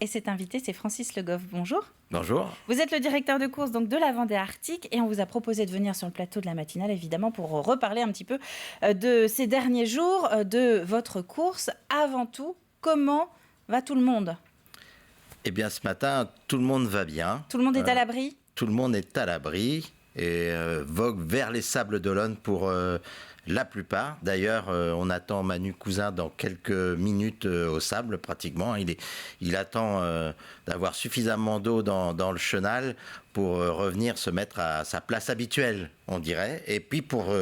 Et cet invité, c'est Francis Le Goff. Bonjour. Bonjour. Vous êtes le directeur de course donc, de la Vendée Arctique et on vous a proposé de venir sur le plateau de la matinale, évidemment, pour reparler un petit peu de ces derniers jours, de votre course. Avant tout, comment va tout le monde ? Eh bien, ce matin, tout le monde va bien. Tout le monde est à l'abri ? Tout le monde est à l'abri et vogue vers les Sables d'Olonne pour la plupart. D'ailleurs, on attend Manu Cousin dans quelques minutes au Sable, pratiquement. Il attend d'avoir suffisamment d'eau dans le chenal pour revenir se mettre à sa place habituelle, on dirait. Et puis pour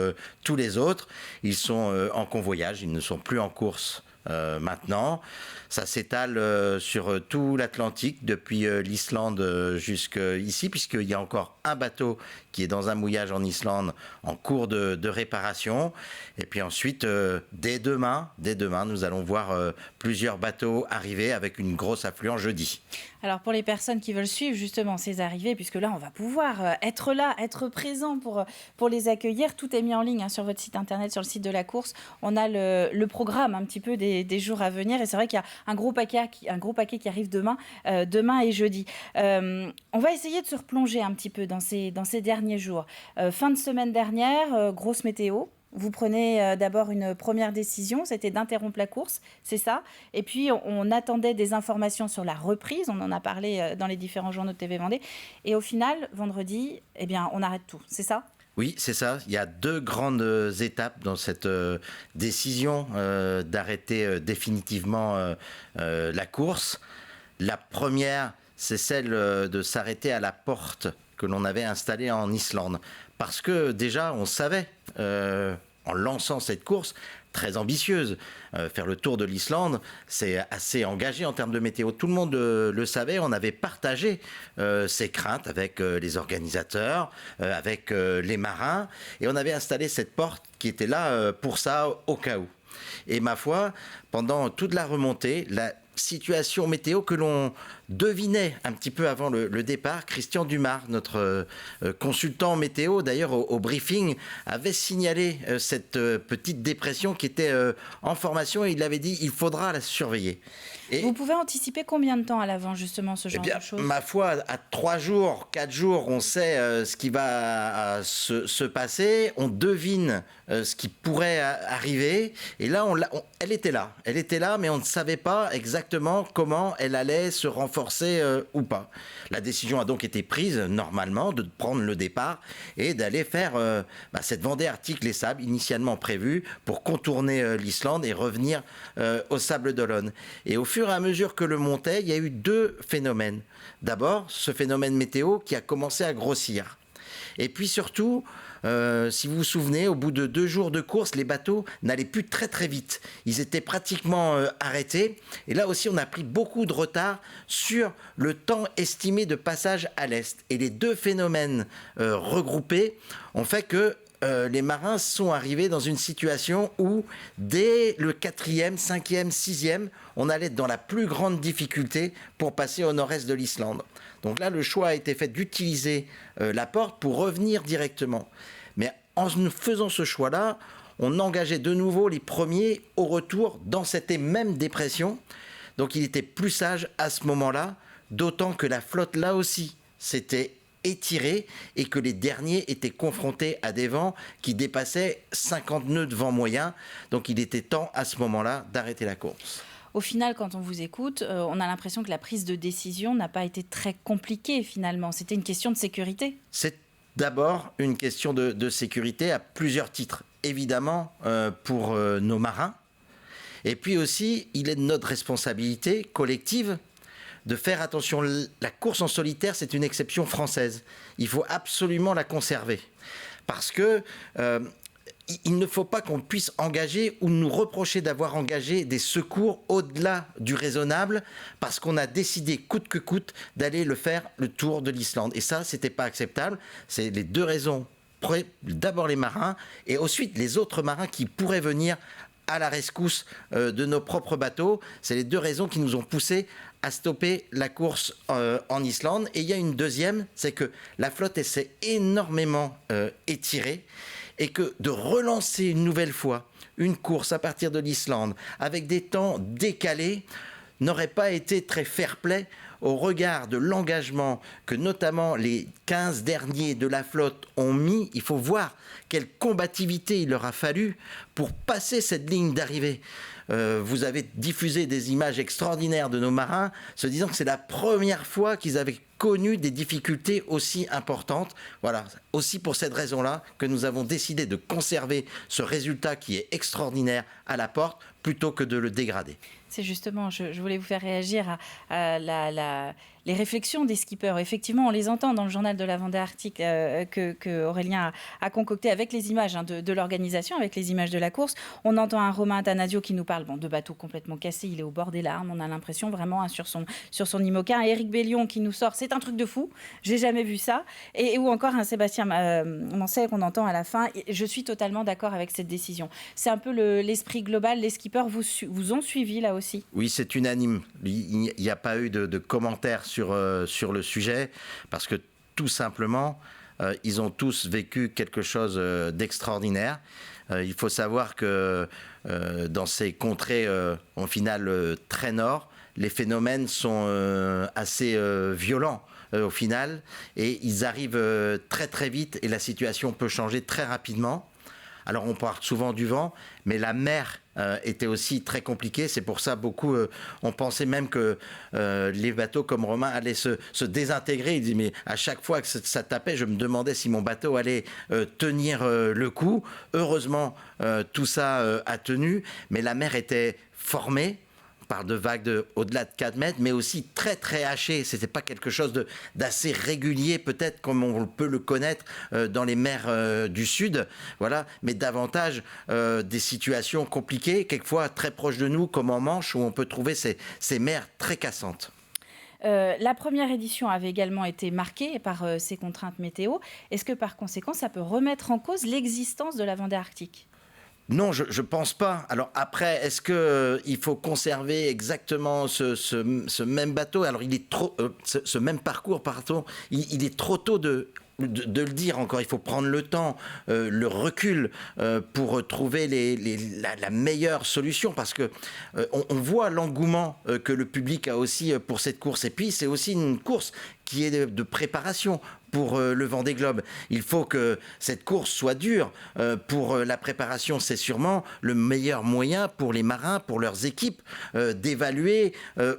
tous les autres, ils sont en convoyage, ils ne sont plus en course. Maintenant, ça s'étale sur tout l'Atlantique, depuis l'Islande jusqu'ici, puisqu'il y a encore un bateau qui est dans un mouillage en Islande en cours de réparation. Et puis ensuite, dès demain, nous allons voir plusieurs bateaux arriver avec une grosse affluence jeudi. Alors pour les personnes qui veulent suivre justement ces arrivées, puisque là on va pouvoir être là, être présent pour les accueillir, tout est mis en ligne sur votre site internet, sur le site de la course. On a le programme un petit peu des jours à venir et c'est vrai qu'il y a un gros paquet qui arrive demain et jeudi. On va essayer de se replonger un petit peu dans ces derniers jours. Fin de semaine dernière, grosse météo. Vous prenez d'abord une première décision, c'était d'interrompre la course, c'est ça. Et puis, on attendait des informations sur la reprise. On en a parlé dans les différents journaux de TV Vendée. Et au final, vendredi, eh bien, on arrête tout, c'est ça ? Oui, c'est ça. Il y a deux grandes étapes dans cette décision d'arrêter définitivement la course. La première, c'est celle de s'arrêter à la porte que l'on avait installée en Islande. Parce que déjà, on savait, en lançant cette course, très ambitieuse. Faire le tour de l'Islande, c'est assez engagé en termes de météo. Tout le monde le savait, on avait partagé ces craintes avec les organisateurs, avec les marins, et on avait installé cette porte qui était là pour ça, au cas où. Et ma foi, pendant toute la remontée, la situation météo que l'on devinait un petit peu avant le départ, Christian Dumas, notre consultant météo, d'ailleurs au briefing, avait signalé cette petite dépression qui était en formation et il avait dit il faudra la surveiller. Et vous pouvez anticiper combien de temps à l'avant justement ce genre de choses ? Ma foi, à 3 jours, 4 jours, on sait ce qui va se passer, on devine ce qui pourrait arriver et là, elle était là, mais on ne savait pas exactement comment elle allait se renforcer ou pas. La décision a donc été prise normalement de prendre le départ et d'aller faire cette Vendée Arctique les Sables initialement prévue pour contourner l'Islande et revenir aux Sables d'Olonne. Et au fur et à mesure que le montait, il y a eu deux phénomènes. D'abord, ce phénomène météo qui a commencé à grossir. Et puis surtout, si vous vous souvenez, au bout de 2 jours de course, les bateaux n'allaient plus très très vite. Ils étaient pratiquement arrêtés. Et là aussi, on a pris beaucoup de retard sur le temps estimé de passage à l'est. Et les deux phénomènes regroupés ont fait que les marins sont arrivés dans une situation où, dès le 4e, 5e, 6e, on allait être dans la plus grande difficulté pour passer au nord-est de l'Islande. Donc là, le choix a été fait d'utiliser la porte pour revenir directement. Mais en faisant ce choix-là, on engageait de nouveau les premiers au retour dans cette même dépression. Donc il était plus sage à ce moment-là, d'autant que la flotte, là aussi, s'était étirés et que les derniers étaient confrontés à des vents qui dépassaient 50 nœuds de vent moyen. Donc il était temps à ce moment-là d'arrêter la course. Au final, quand on vous écoute, on a l'impression que la prise de décision n'a pas été très compliquée finalement. C'était une question de sécurité. C'est d'abord une question de sécurité à plusieurs titres. Évidemment pour nos marins. Et puis aussi, il est de notre responsabilité collective de faire attention. La course en solitaire, c'est une exception française. Il faut absolument la conserver. Parce que il ne faut pas qu'on puisse engager ou nous reprocher d'avoir engagé des secours au-delà du raisonnable parce qu'on a décidé coûte que coûte d'aller faire le tour de l'Islande. Et ça, c'était pas acceptable. C'est les deux raisons. D'abord les marins et ensuite les autres marins qui pourraient venir à la rescousse de nos propres bateaux. C'est les deux raisons qui nous ont poussés à stopper la course en Islande. Et il y a une deuxième, c'est que la flotte s'est énormément étirée et que de relancer une nouvelle fois une course à partir de l'Islande avec des temps décalés, n'aurait pas été très fair-play au regard de l'engagement que notamment les 15 derniers de la flotte ont mis. Il faut voir quelle combativité il leur a fallu pour passer cette ligne d'arrivée. Vous avez diffusé des images extraordinaires de nos marins, se disant que c'est la première fois qu'ils avaient connu des difficultés aussi importantes. Voilà, aussi pour cette raison-là que nous avons décidé de conserver ce résultat qui est extraordinaire à la porte, plutôt que de le dégrader. C'est justement, je voulais vous faire réagir à les réflexions des skippers. Effectivement, on les entend dans le journal de la Vendée Arctique que Aurélien a concocté avec les images de l'organisation, avec les images de la course. On entend un Romain Athanasio qui nous parle de bateaux complètement cassés, il est au bord des larmes, on a l'impression vraiment sur son IMOCA. Un Éric Bellion qui nous sort, c'est un truc de fou, j'ai jamais vu ça. Ou encore un Sébastien Mancet qu'on entend à la fin. Je suis totalement d'accord avec cette décision. C'est un peu l'esprit global. Les skippers vous ont suivi là aussi? Oui, c'est unanime. Il n'y a pas eu de commentaires sur le sujet, parce que tout simplement, ils ont tous vécu quelque chose d'extraordinaire. Il faut savoir que dans ces contrées, au final, très nord, les phénomènes sont assez violents. Au final, et ils arrivent très très vite, et la situation peut changer très rapidement. Alors on parle souvent du vent, mais la mer était aussi très compliquée. C'est pour ça beaucoup on pensait même que les bateaux comme Romain allaient se désintégrer. Il dit mais à chaque fois que ça tapait, je me demandais si mon bateau allait tenir le coup. Heureusement, tout ça a tenu, mais la mer était formée. On parle de vagues au-delà de 4 mètres, mais aussi très très hachées. Ce n'était pas quelque chose d'assez régulier, peut-être comme on peut le connaître dans les mers du Sud, voilà, mais davantage des situations compliquées, quelquefois très proches de nous, comme en Manche, où on peut trouver ces mers très cassantes. La première édition avait également été marquée par ces contraintes météo. Est-ce que par conséquent, ça peut remettre en cause l'existence de la Vendée Arctique ? Non, je ne pense pas. Alors après, est-ce qu'il faut conserver exactement ce même bateau? Alors il est trop, ce même parcours, pardon, il est trop tôt de le dire encore. Il faut prendre le temps, le recul pour trouver la meilleure solution, parce que on voit l'engouement que le public a aussi pour cette course. Et puis c'est aussi une course qui est de préparation pour le Vendée Globe. Il faut que cette course soit dure. Pour la préparation, c'est sûrement le meilleur moyen pour les marins, pour leurs équipes, d'évaluer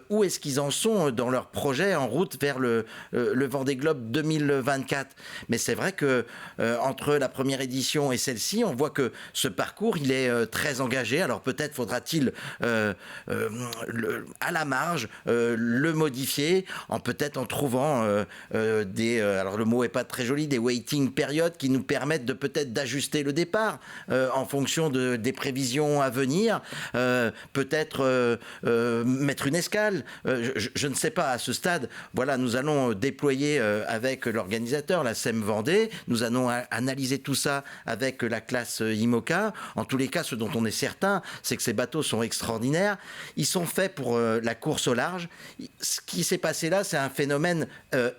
où est-ce qu'ils en sont dans leur projet en route vers le Vendée Globe 2024. Mais c'est vrai que entre la première édition et celle-ci, on voit que ce parcours, il est très engagé. Alors peut-être faudra-t-il à la marge le modifier, peut-être en trouvant alors le mot est pas très joli, des waiting periods qui nous permettent de peut-être d'ajuster le départ en fonction des prévisions à venir, peut-être mettre une escale, je ne sais pas à ce stade. Voilà, nous allons déployer avec l'organisateur, la SEM Vendée, nous allons analyser tout ça avec la classe IMOCA. En tous les cas, ce dont on est certain, c'est que ces bateaux sont extraordinaires, ils sont faits pour la course au large. Ce qui s'est passé là, c'est un phénomène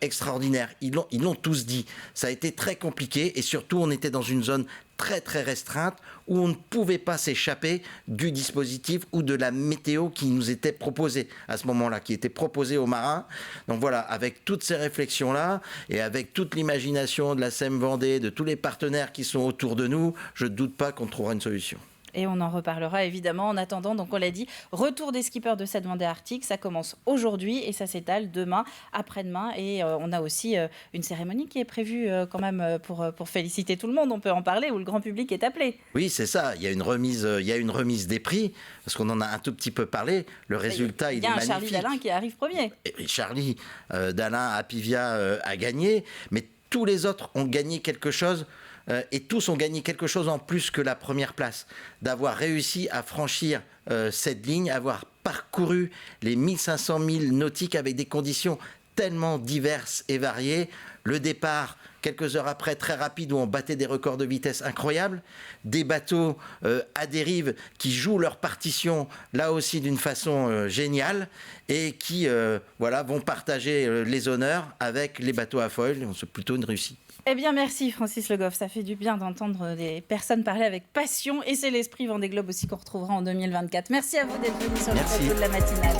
extraordinaire. Ils l'ont tous dit. Ça a été très compliqué, et surtout on était dans une zone très très restreinte où on ne pouvait pas s'échapper du dispositif ou de la météo qui nous était proposée à ce moment-là, qui était proposée aux marins. Donc voilà, avec toutes ces réflexions-là et avec toute l'imagination de la SEM Vendée, de tous les partenaires qui sont autour de nous, je ne doute pas qu'on trouvera une solution. Et on en reparlera évidemment. En attendant, donc on l'a dit, retour des skippers de cette Vendée Arctique, ça commence aujourd'hui et ça s'étale demain, après-demain. Et on a aussi une cérémonie qui est prévue quand même pour féliciter tout le monde. On peut en parler, où le grand public est appelé. Oui, c'est ça. Il y a une remise des prix, parce qu'on en a un tout petit peu parlé. Le résultat, il est magnifique. Il y a un Charlie Dalin qui arrive premier. Et Charlie Dalin à Pivia a gagné, mais tous les autres ont gagné quelque chose. Et tous ont gagné quelque chose en plus que la première place, d'avoir réussi à franchir cette ligne, avoir parcouru les 1500 milles nautiques avec des conditions tellement diverses et variées. Le départ, quelques heures après, très rapide, où on battait des records de vitesse incroyables. Des bateaux à dérive qui jouent leur partition, là aussi d'une façon géniale, et qui vont partager les honneurs avec les bateaux à foil. C'est plutôt une réussite. Eh bien, merci Francis Le Goff. Ça fait du bien d'entendre des personnes parler avec passion. Et c'est l'esprit Vendée Globe aussi qu'on retrouvera en 2024. Merci à vous d'être venus sur le plateau de la matinale.